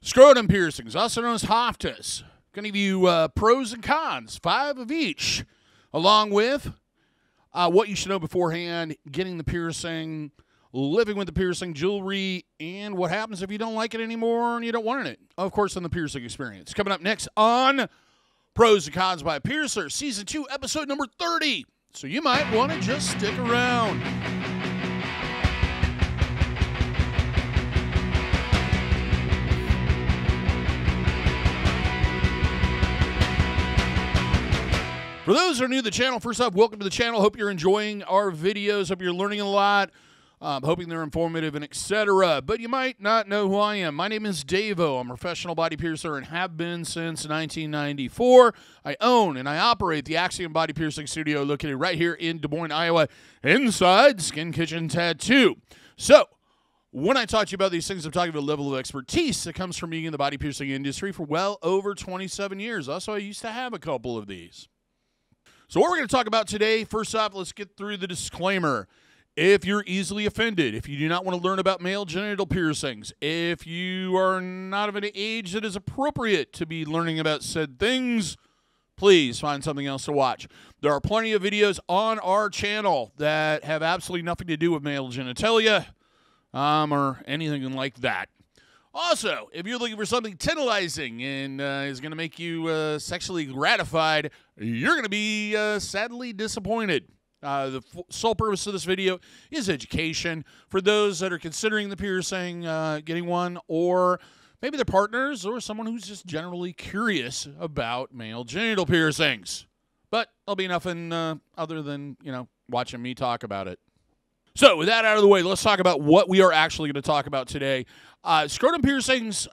Scrotum piercings, also known as Haftas. Going to give you pros and cons, 5 of each, along with what you should know beforehand, getting the piercing, living with the piercing, jewelry, and what happens if you don't like it anymore and you don't want it. Of course, on the piercing experience. Coming up next on Pros and Cons by a Piercer, Season 2, Episode number 30. So you might want to just stick around. For those who are new to the channel, first off, welcome to the channel. Hope you're enjoying our videos. Hope you're learning a lot. Hoping they're informative and etc. But you might not know who I am. My name is DaVo. I'm a professional body piercer and have been since 1994. I own and I operate the Axiom Body Piercing Studio located right here in Des Moines, Iowa, inside Skin Kitchen Tattoo. So, when I talk to you about these things, I'm talking about a level of expertise that comes from being in the body piercing industry for well over 27 years. Also, I used to have a couple of these. So what we're going to talk about today, first off, let's get through the disclaimer. If you're easily offended, if you do not want to learn about male genital piercings, if you are not of an age that is appropriate to be learning about said things, please find something else to watch. There are plenty of videos on our channel that have absolutely nothing to do with male genitalia or anything like that. Also, if you're looking for something tantalizing and is going to make you sexually gratified, you're going to be sadly disappointed. The sole purpose of this video is education for those that are considering the piercing, getting one, or maybe their partners or someone who's just generally curious about male genital piercings. But there'll be nothing other than, watching me talk about it. So with that out of the way, let's talk about what we are actually going to talk about today. Scrotum piercings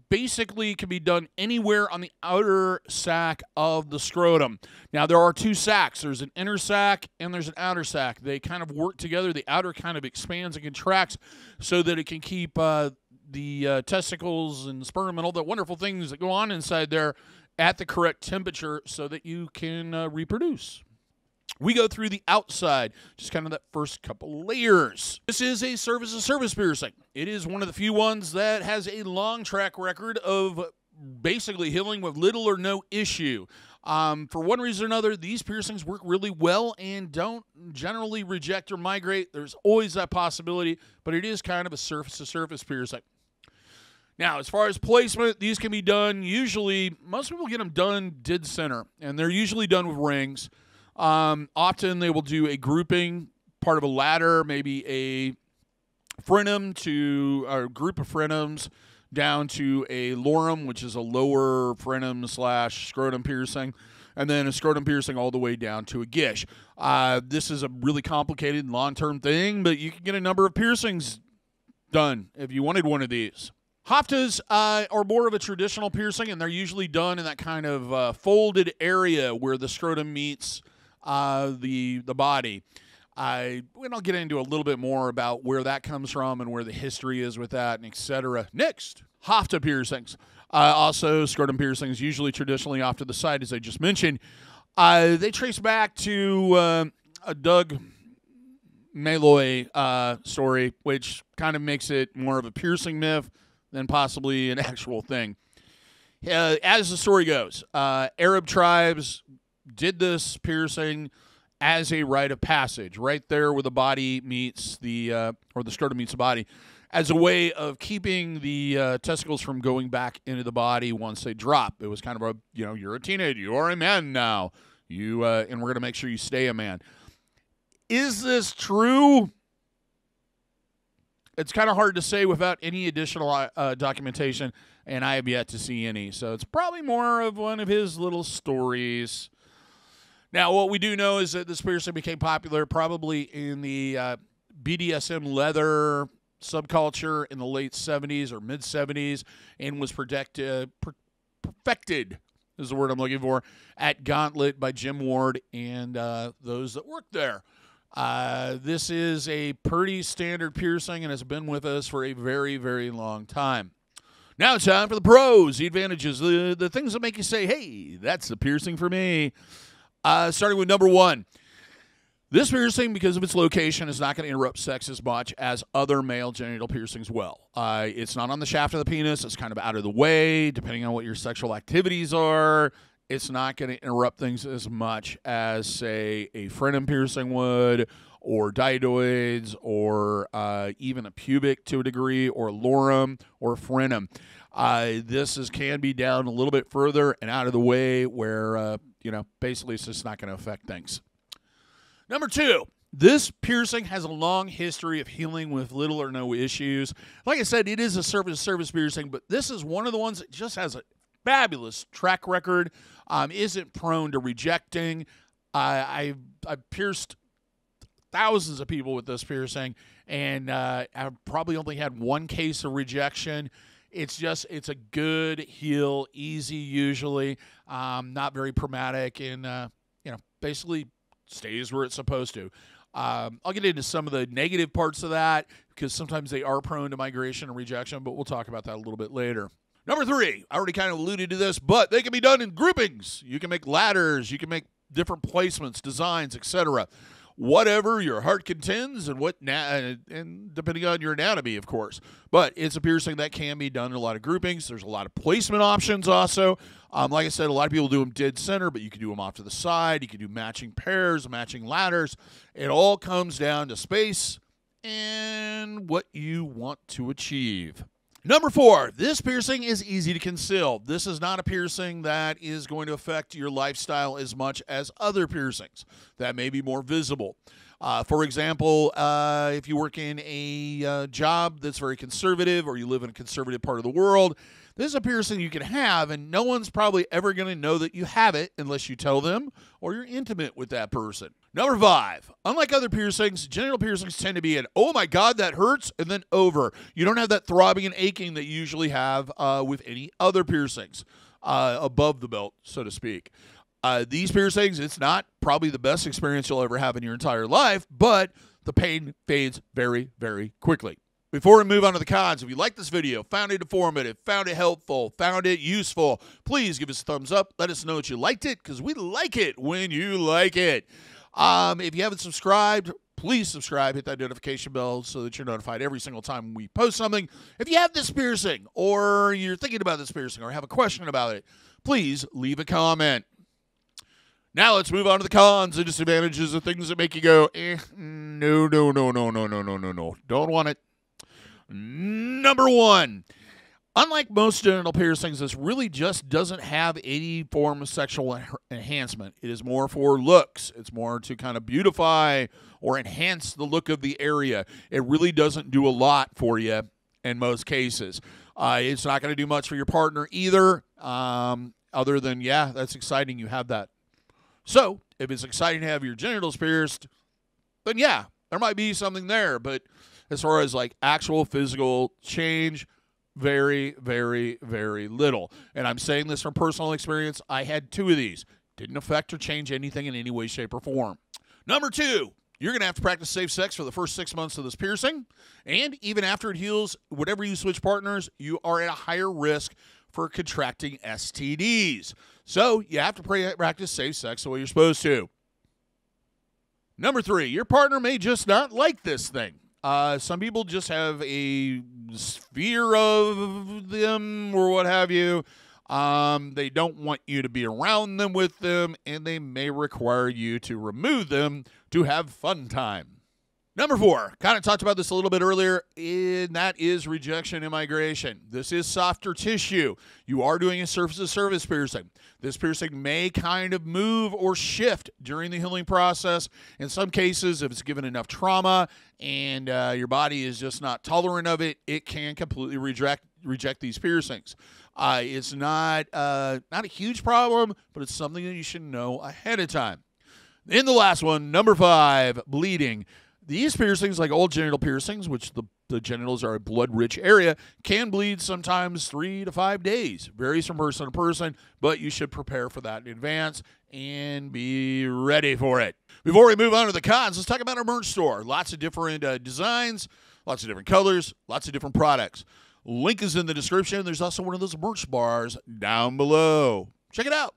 basically can be done anywhere on the outer sac of the scrotum. Now, there are 2 sacs. There's an inner sac and there's an outer sac. They kind of work together. The outer kind of expands and contracts so that it can keep the testicles and sperm and all the wonderful things that go on inside there at the correct temperature so that you can reproduce. We go through the outside, just kind of that first couple layers. This is a service-to-service piercing. It is one of the few ones that has a long track record of basically healing with little or no issue. For one reason or another, these piercings work really well and don't generally reject or migrate. There's always that possibility, but it is kind of a surface-to-surface piercing. Now, as far as placement, these can be done usually, most people get them done dead center, and they're usually done with rings. Often they will do a grouping, part of a ladder, maybe a frenum to a group of frenums down to a lorum, which is a lower frenum / scrotum piercing, and then a scrotum piercing all the way down to a gish. This is a really complicated long-term thing, but you can get a number of piercings done if you wanted one of these. Haftas are more of a traditional piercing, and they're usually done in that kind of folded area where the scrotum meets the body. I'll get into a little bit more about where that comes from and where the history is with that and etc. Next, Hafta piercings. Also, scrotum piercings, usually traditionally off to the side, as I just mentioned. They trace back to a Doug Malloy story, which kind of makes it more of a piercing myth than possibly an actual thing. As the story goes, Arab tribes did this piercing as a rite of passage, right there where the body meets or the scrotum meets the body, as a way of keeping the testicles from going back into the body once they drop. It was kind of a, you're a teenager, you are a man now, and we're going to make sure you stay a man. Is this true? It's kind of hard to say without any additional documentation, and I have yet to see any. So it's probably more of one of his little stories. Now, what we do know is that this piercing became popular probably in the BDSM leather subculture in the late 70s or mid-70s and was perfected, is the word I'm looking for, at Gauntlet by Jim Ward and those that worked there. This is a pretty standard piercing and has been with us for a very, very long time. Now it's time for the pros, the advantages, the things that make you say, hey, that's the piercing for me. Starting with number 1. This piercing, because of its location, is not going to interrupt sex as much as other male genital piercings will. It's not on the shaft of the penis. It's kind of out of the way, depending on what your sexual activities are. It's not going to interrupt things as much as, say, a frenum piercing would, or dioids, or even a pubic to a degree, or lorum, or frenum. This can be down a little bit further and out of the way where, basically it's just not going to affect things. Number 2, this piercing has a long history of healing with little or no issues. Like I said, it is a surface-to-surface piercing, but this is one of the ones that just has a fabulous track record, isn't prone to rejecting. I've pierced thousands of people with this piercing, and I've probably only had one case of rejection. It's a good heal, easy usually, not very traumatic, and basically stays where it's supposed to. I'll get into some of the negative parts of that because sometimes they are prone to migration and rejection, but we'll talk about that a little bit later. Number 3, I already kind of alluded to this, but they can be done in groupings. You can make ladders, you can make different placements, designs, etc. Whatever your heart contends and depending on your anatomy, of course. But it's a piercing that can be done in a lot of groupings. There's a lot of placement options also. Like I said, a lot of people do them dead center, but you can do them off to the side. You can do matching pairs, matching ladders. It all comes down to space and what you want to achieve. Number 4, this piercing is easy to conceal. This is not a piercing that is going to affect your lifestyle as much as other piercings that may be more visible. For example, if you work in a job that's very conservative or you live in a conservative part of the world, this is a piercing you can have, and no one's probably ever going to know that you have it unless you tell them or you're intimate with that person. Number 5, unlike other piercings, genital piercings tend to be an, oh my God, that hurts, and then over. You don't have that throbbing and aching that you usually have with any other piercings above the belt, so to speak. These piercings, it's not probably the best experience you'll ever have in your entire life, but the pain fades very, very quickly. Before we move on to the cons, if you like this video, found it informative, found it helpful, found it useful, please give us a thumbs up. Let us know that you liked it, because we like it when you like it. If you haven't subscribed, please subscribe. Hit that notification bell so that you're notified every single time we post something. If you have this piercing, or you're thinking about this piercing, or have a question about it, please leave a comment. Now let's move on to the cons and disadvantages of things that make you go, no. Don't want it. Number 1, unlike most genital piercings, this really just doesn't have any form of sexual enhancement. It is more for looks. It's more to kind of beautify or enhance the look of the area. It really doesn't do a lot for you in most cases. It's not going to do much for your partner either, other than, yeah, that's exciting. You have that. So if it's exciting to have your genitals pierced, then yeah, there might be something there. But as far as like actual physical change, very, very, very little. And I'm saying this from personal experience. I had 2 of these. Didn't affect or change anything in any way, shape, or form. Number 2, you're going to have to practice safe sex for the first 6 months of this piercing. And even after it heals, whenever you switch partners, you are at a higher risk for contracting STDs. So you have to practice safe sex the way you're supposed to. Number 3, your partner may just not like this thing. Some people just have a fear of them or what have you. They don't want you to be around them with them, and they may require you to remove them to have fun time. Number 4, kind of talked about this a little bit earlier, and that is rejection immigration. This is softer tissue. You are doing a surface-to-surface piercing. This piercing may kind of move or shift during the healing process. In some cases, if it's given enough trauma and your body is just not tolerant of it, it can completely reject these piercings. It's not a huge problem, but it's something that you should know ahead of time. And the last one, number 5, bleeding. These piercings, like all genital piercings, which the genitals are a blood-rich area, can bleed sometimes 3 to 5 days. Varies from person to person, but you should prepare for that in advance and be ready for it. Before we move on to the cons, let's talk about our merch store. Lots of different designs, lots of different colors, lots of different products. Link is in the description. There's also one of those merch bars down below. Check it out.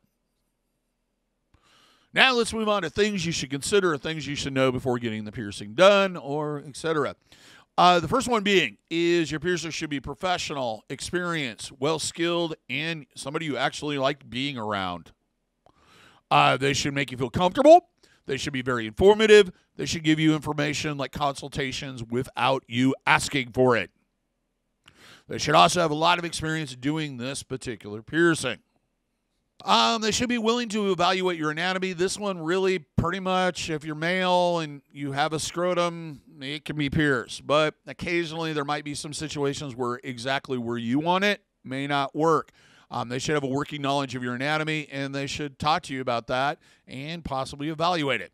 Now let's move on to things you should consider, things you should know before getting the piercing done, or etc. The first one being is your piercer should be professional, experienced, well-skilled, and somebody you actually like being around. They should make you feel comfortable. They should be very informative. They should give you information like consultations without you asking for it. They should also have a lot of experience doing this particular piercing. They should be willing to evaluate your anatomy. This one really pretty much, if you're male and you have a scrotum, it can be pierced. But occasionally there might be some situations where exactly where you want it may not work. They should have a working knowledge of your anatomy, and they should talk to you about that and possibly evaluate it.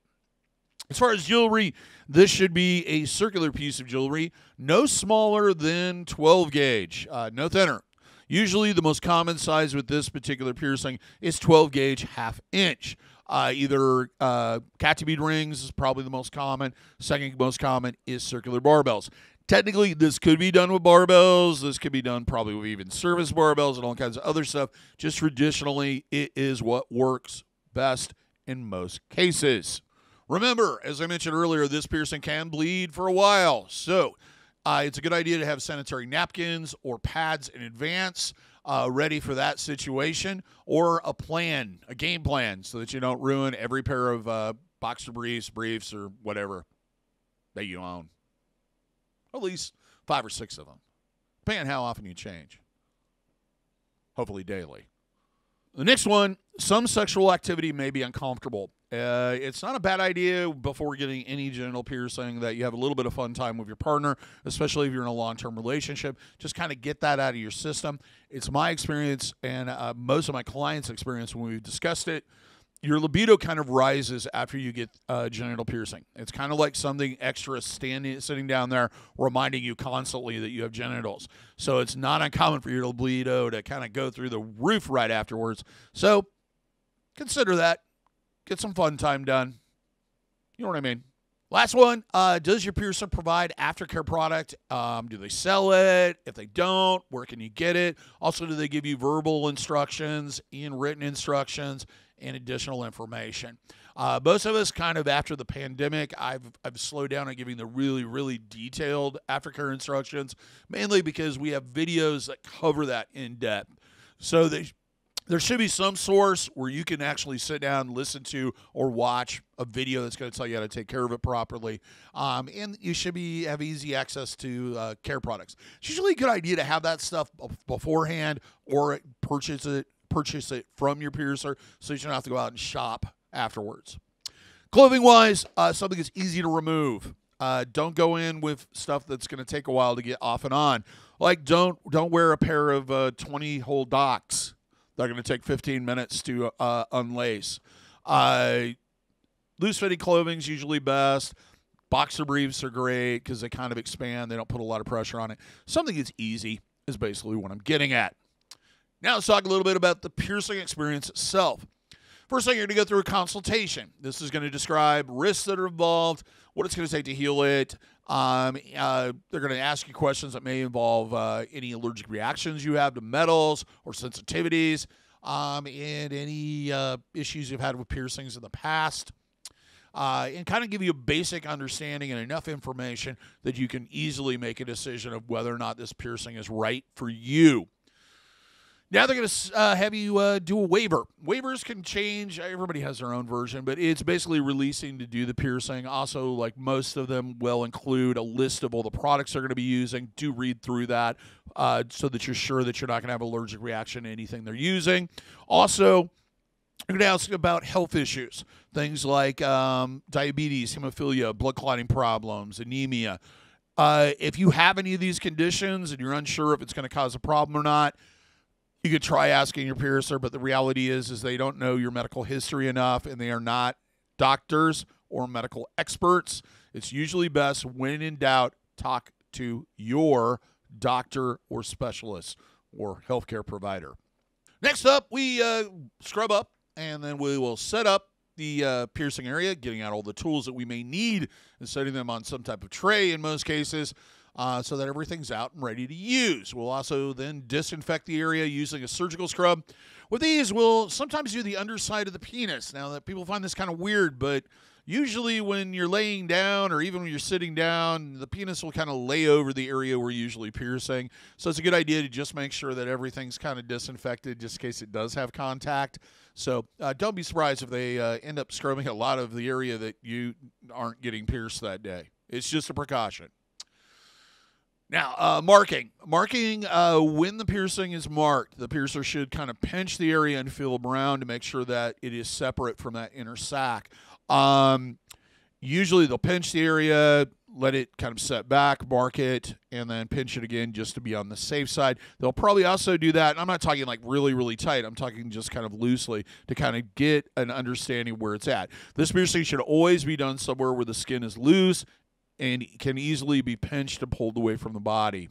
As far as jewelry, this should be a circular piece of jewelry, no smaller than 12 gauge, no thinner. Usually the most common size with this particular piercing is 12 gauge ½ inch. Either cat bead rings is probably the most common. Second most common is circular barbells. Technically, this could be done with barbells. This could be done probably with even service barbells and all kinds of other stuff. Just traditionally, it is what works best in most cases. Remember, as I mentioned earlier, this piercing can bleed for a while. So it's a good idea to have sanitary napkins or pads in advance ready for that situation, or a plan, a game plan, so that you don't ruin every pair of boxer briefs, or whatever that you own. At least 5 or 6 of them, depending on how often you change. Hopefully daily. The next one, some sexual activity may be uncomfortable. It's not a bad idea before getting any genital piercing that you have a little bit of fun time with your partner, especially if you're in a long-term relationship. Just kind of get that out of your system. It's my experience, and most of my clients' experience when we've discussed it, your libido kind of rises after you get genital piercing. It's kind of like something extra sitting down there reminding you constantly that you have genitals. So it's not uncommon for your libido to kind of go through the roof right afterwards. So consider that. Get some fun time done. You know what I mean? Last one, does your piercer provide aftercare product? Do they sell it? If they don't, where can you get it? Also, do they give you verbal instructions and written instructions and additional information? Most of us kind of after the pandemic, I've slowed down on giving the really, really detailed aftercare instructions, mainly because we have videos that cover that in depth. So there should be some source where you can actually sit down, listen to, or watch a video that's going to tell you how to take care of it properly. And you should have easy access to care products. It's usually a good idea to have that stuff beforehand, or purchase it from your piercer so you don't have to go out and shop afterwards. Clothing-wise, something that's easy to remove. Don't go in with stuff that's going to take a while to get off and on. Like don't wear a pair of 20-hole docks. They're going to take 15 minutes to unlace. Loose-fitting clothing is usually best. Boxer briefs are great because they kind of expand. They don't put a lot of pressure on it. Something that's easy is basically what I'm getting at. Now let's talk a little bit about the piercing experience itself. First thing, you're going to go through a consultation. This is going to describe risks that are involved, what it's going to take to heal it. They're going to ask you questions that may involve any allergic reactions you have to metals or sensitivities, and any issues you've had with piercings in the past, and kind of give you a basic understanding and enough information that you can easily make a decision of whether or not this piercing is right for you. Now they're going to have you do a waiver. Waivers can change. Everybody has their own version, but it's basically releasing to do the piercing. Also, like most of them will include a list of all the products they're going to be using. Do read through that so that you're sure that you're not going to have an allergic reaction to anything they're using. Also, I'm going to ask about health issues, things like diabetes, hemophilia, blood clotting problems, anemia. If you have any of these conditions and you're unsure if it's going to cause a problem or not, you could try asking your piercer, but the reality is they don't know your medical history enough, and they are not doctors or medical experts. It's usually best, when in doubt, talk to your doctor or specialist or healthcare provider. Next up, we scrub up, and then we will set up the piercing area, getting out all the tools that we may need and setting them on some type of tray in most cases. so that everything's out and ready to use. We'll also then disinfect the area using a surgical scrub. With these, we'll sometimes do the underside of the penis. Now, that people find this kind of weird, but usually when you're laying down or even when you're sitting down, the penis will kind of lay over the area we're usually piercing. So it's a good idea to just make sure that everything's kind of disinfected just in case it does have contact. So don't be surprised if they end up scrubbing a lot of the area that you aren't getting pierced that day. It's just a precaution. Now, marking. Marking, when the piercing is marked, the piercer should kind of pinch the area and feel around to make sure that it is separate from that inner sac. Usually they'll pinch the area, let it kind of set back, mark it, and then pinch it again just to be on the safe side. They'll probably also do that, and I'm not talking like really, really tight. I'm talking just kind of loosely to kind of get an understanding of where it's at. This piercing should always be done somewhere where the skin is loose and can easily be pinched and pulled away from the body.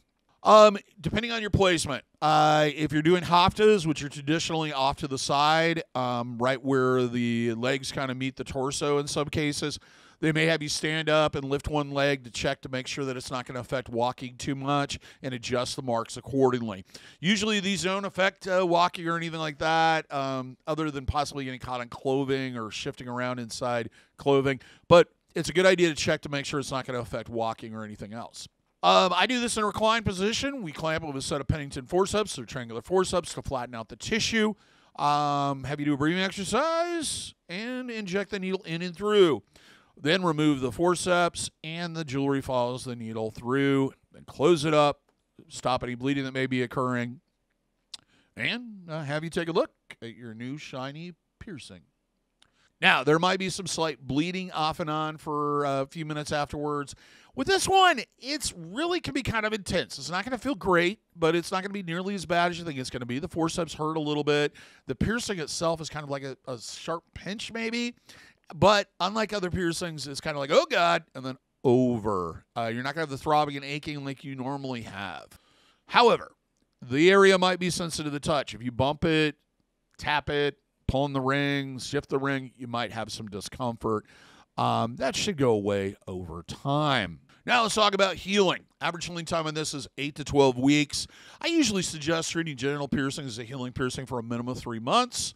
Depending on your placement, if you're doing Hafadas, which are traditionally off to the side, right where the legs kind of meet the torso in some cases, they may have you stand up and lift one leg to check to make sure that it's not going to affect walking too much and adjust the marks accordingly. Usually these don't affect walking or anything like that, other than possibly getting caught on clothing or shifting around inside clothing. But it's a good idea to check to make sure it's not going to affect walking or anything else. I do this in a reclined position. We clamp it with a set of Pennington forceps or triangular forceps to flatten out the tissue. Have you do a breathing exercise and inject the needle in and through. Then remove the forceps and the jewelry follows the needle through. Then close it up, stop any bleeding that may be occurring, and have you take a look at your new shiny piercing. Now, there might be some slight bleeding off and on for a few minutes afterwards. With this one, it's really can be kind of intense. It's not going to feel great, but it's not going to be nearly as bad as you think it's going to be. The forceps hurt a little bit. The piercing itself is kind of like a sharp pinch maybe, but unlike other piercings, it's kind of like, oh, God, and then over. You're not going to have the throbbing and aching like you normally have. However, the area might be sensitive to touch. If you bump it, tap it, pull on the ring, shift the ring, you might have some discomfort. That should go away over time. Now let's talk about healing. Average healing time on this is 8 to 12 weeks. I usually suggest treating genital piercing as a healing piercing for a minimum of 3 months,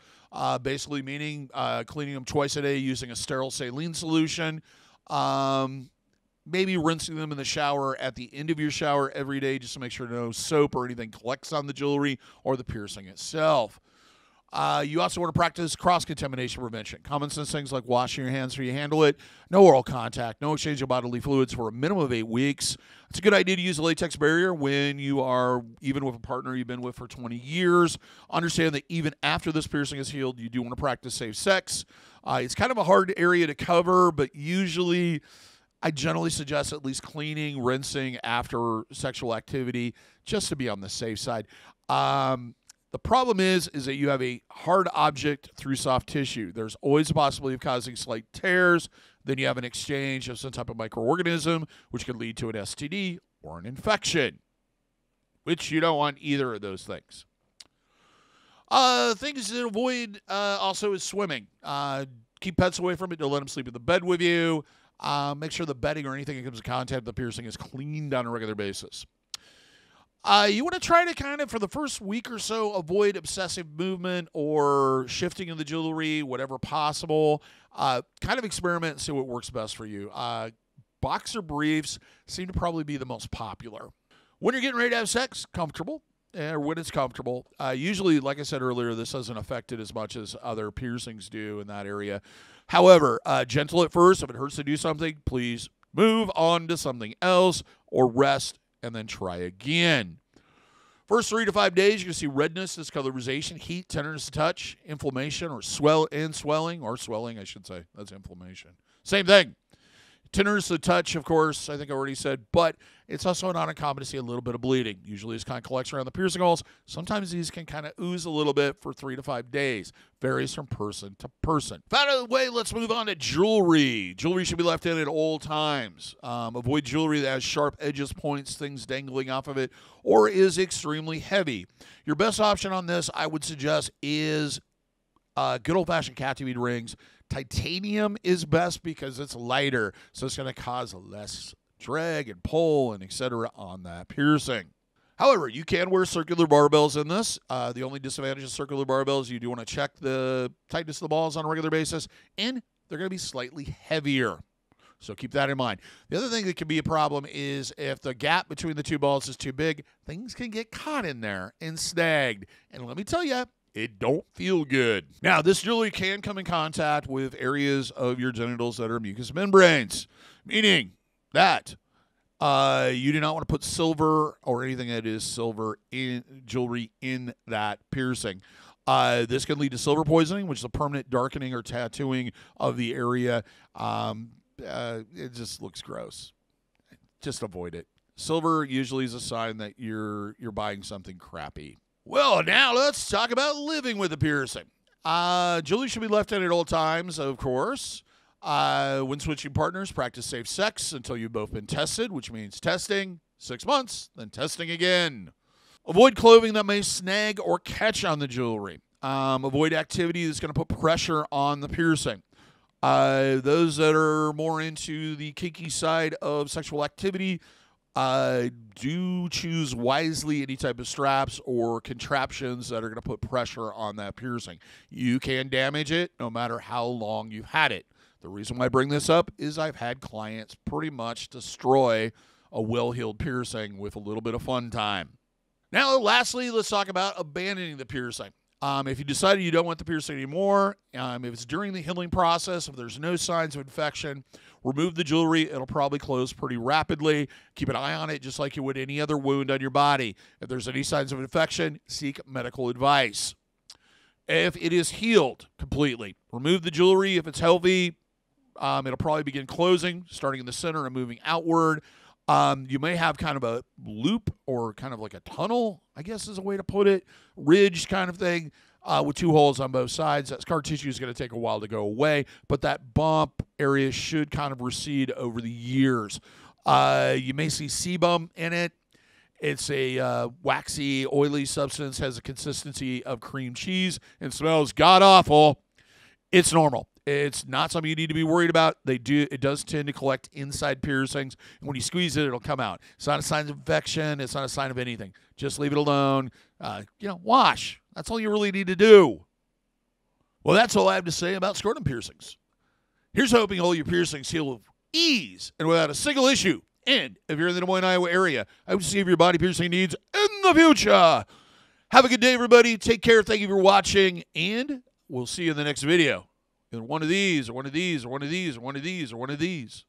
basically meaning cleaning them twice a day using a sterile saline solution, maybe rinsing them in the shower at the end of your shower every day just to make sure no soap or anything collects on the jewelry or the piercing itself. You also want to practice cross-contamination prevention. Common sense things like washing your hands before you handle it, no oral contact, no exchange of bodily fluids for a minimum of 8 weeks. It's a good idea to use a latex barrier when you are even with a partner you've been with for 20 years. Understand that even after this piercing is healed, you do want to practice safe sex. It's kind of a hard area to cover, but usually I generally suggest at least cleaning, rinsing after sexual activity just to be on the safe side. The problem is that you have a hard object through soft tissue. There's always a possibility of causing slight tears. Then you have an exchange of some type of microorganism, which could lead to an STD or an infection, which you don't want either of those things. Things to avoid also is swimming. Keep pets away from it. Don't let them sleep in the bed with you. Make sure the bedding or anything that comes in contact with the piercing is cleaned on a regular basis. You want to try to kind of, for the first week or so, avoid obsessive movement or shifting of the jewelry, whatever possible. Kind of experiment and see what works best for you. Boxer briefs seem to probably be the most popular. When you're getting ready to have sex, comfortable, or when it's comfortable. Usually, like I said earlier, this doesn't affect it as much as other piercings do in that area. However, gentle at first. If it hurts to do something, please move on to something else or rest and then try again. First 3 to 5 days, you're going to see redness, discolorization, heat, tenderness to touch, inflammation, or swelling, I should say. That's inflammation. Same thing. Tenderness to touch, of course, I think I already said, but it's also not uncommon to see a little bit of bleeding. Usually this kind of collects around the piercing holes. Sometimes these can kind of ooze a little bit for 3 to 5 days. Varies from person to person. Out of the way, let's move on to jewelry. Jewelry should be left in at all times. Avoid jewelry that has sharp edges, points, things dangling off of it, or is extremely heavy. Your best option on this, I would suggest, is good old-fashioned cat bead rings. Titanium is best because it's lighter, so it's going to cause less drag and pull and etc. on that piercing. However, you can wear circular barbells in this. The only disadvantage of circular barbells, you do want to check the tightness of the balls on a regular basis, and they're going to be slightly heavier. So keep that in mind. The other thing that can be a problem is if the gap between the two balls is too big, things can get caught in there and snagged. And let me tell you, it don't feel good. Now, this jewelry can come in contact with areas of your genitals that are mucous membranes, meaning that you do not want to put silver or anything that is silver in jewelry in that piercing. This can lead to silver poisoning, which is a permanent darkening or tattooing of the area. It just looks gross. Just avoid it. Silver usually is a sign that you're buying something crappy. Well, now let's talk about living with a piercing. Jewelry should be left in at all times, of course. When switching partners, practice safe sex until you've both been tested, which means testing 6 months, then testing again. Avoid clothing that may snag or catch on the jewelry. Avoid activity that's going to put pressure on the piercing. Those that are more into the kinky side of sexual activity, do choose wisely any type of straps or contraptions that are going to put pressure on that piercing. You can damage it no matter how long you've had it. The reason why I bring this up is I've had clients pretty much destroy a well-healed piercing with a little bit of fun time. Now, lastly, let's talk about abandoning the piercing. If you decided you don't want the piercing anymore, if it's during the healing process, if there's no signs of infection, remove the jewelry. It'll probably close pretty rapidly. Keep an eye on it just like you would any other wound on your body. If there's any signs of infection, seek medical advice. If it is healed completely, remove the jewelry. If it's healthy, it'll probably begin closing, starting in the center and moving outward. You may have kind of a loop or kind of like a tunnel, I guess is a way to put it, ridge kind of thing with two holes on both sides. That scar tissue is going to take a while to go away, but that bump area should kind of recede over the years. You may see sebum in it. It's a waxy, oily substance, has a consistency of cream cheese, and smells god-awful. It's normal. It's not something you need to be worried about. It does tend to collect inside piercings. And when you squeeze it, it'll come out. It's not a sign of infection. It's not a sign of anything. Just leave it alone. Wash. That's all you really need to do. Well, that's all I have to say about scrotum piercings. Here's hoping all your piercings heal with ease and without a single issue. And if you're in the Des Moines, Iowa area, I hope to see your body piercing needs in the future. Have a good day, everybody. Take care. Thank you for watching. And we'll see you in the next video. In one of these, or one of these, or one of these, or one of these, or one of these.